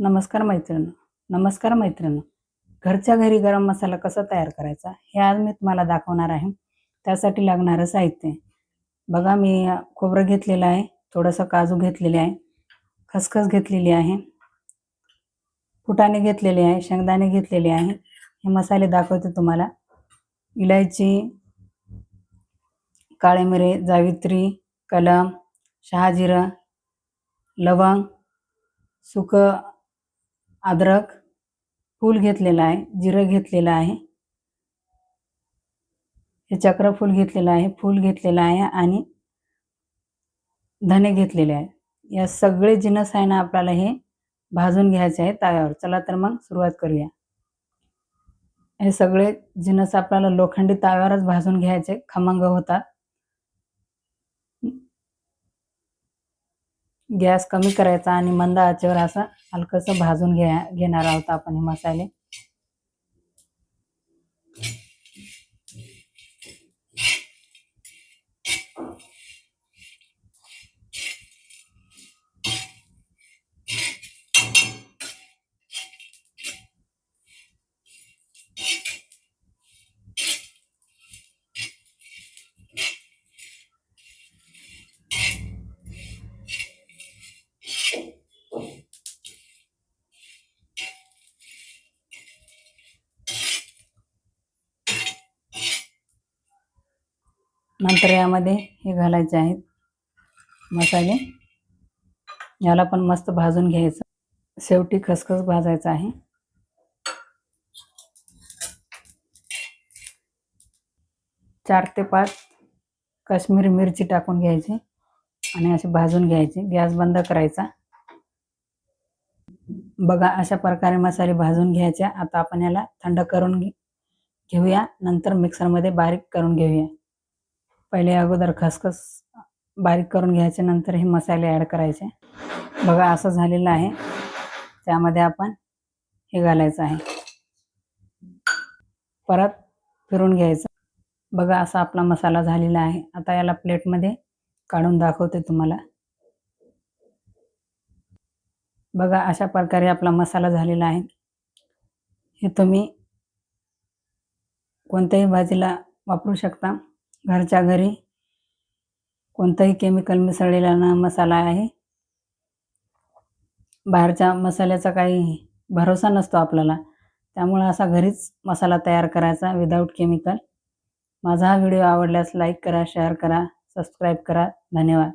नमस्कार मैत्रिणी. नमस्कार मैत्रिणी. घरच्या घरी गरम मसाला कसा तयार करायचा हे आज मी तुम्हाला दाखवणार आहे. त्यासाठी लागणारं साहित्य बघा, मी खोबरं घेतलेलं आहे, थोडंसं काजू घेतलेले आहे, खसखस घेतलेली आहे, फुटाणे घेतलेले आहे, शेंगदाणे घेतलेले आहे. हे मसाले दाखवते तुम्हाला. इलायची, काळे मिरे, जावित्री, कलम, शहाजिरं, लवंग, सुकं अद्रक, फूल घेतलेलं आहे, जिरं घेतलेलं आहे, हे चक्रफूल घेतलेलं आहे, फूल घेतलेलं आहे आणि धने घेतलेले आहे. या सगळे जिन्नस आहे ना आपल्याला हे भाजून घ्यायचे आहे तव्यावर. चला तर मग सुरुवात करूया. हे सगळे जिन्नस आपल्याला लोखंडी तव्यावरच भाजून घ्यायचे, खमंग होतात. गॅस कमी करायचा आणि मंद आचेवर असं हलकंसं भाजून घेणार आहोत आपण हे मसाले. नंतर यामध्ये हे घालायचे आहेत मसाले. याला पण मस्त भाजून घ्यायचं. शेवटी खसखस भाजायचं आहे. चार ते 5 काश्मीरी मिरची टाकून घ्यायची आणि असे भाजून घ्यायचे. गॅस बंद करायचा. बघा, अशा प्रकारे मसाले भाजून घ्यायचे. आता आपण याला थंड करून घेऊया, नंतर मिक्सरमध्ये बारीक करून घेऊया. पहिले अगोदर खसखस बारीक करून घ्यायचे, नंतर हे मसाले ॲड करायचे. बघा, असं झालेलं आहे. त्यामध्ये आपण हे घालायचं आहे, परत फिरून घ्यायचं. बघा, असा आपला मसाला झालेला आहे. आता याला प्लेटमध्ये काढून दाखवते तुम्हाला. बघा, अशा प्रकारे आपला मसाला झालेला आहे. हे तुम्ही कोणत्याही भाजीला वापरू शकता. घरच्या घरी कोणताही केमिकल मिसळलेला न मसाला आहे. बाहेरच्या मसाल्याचा काही भरोसा नसतो आपल्याला, त्यामुळे असा घरीच मसाला तयार करायचा विदाऊट केमिकल. माझा हा व्हिडिओ आवडल्यास लाईक करा, शेअर करा, सबस्क्राईब करा. धन्यवाद.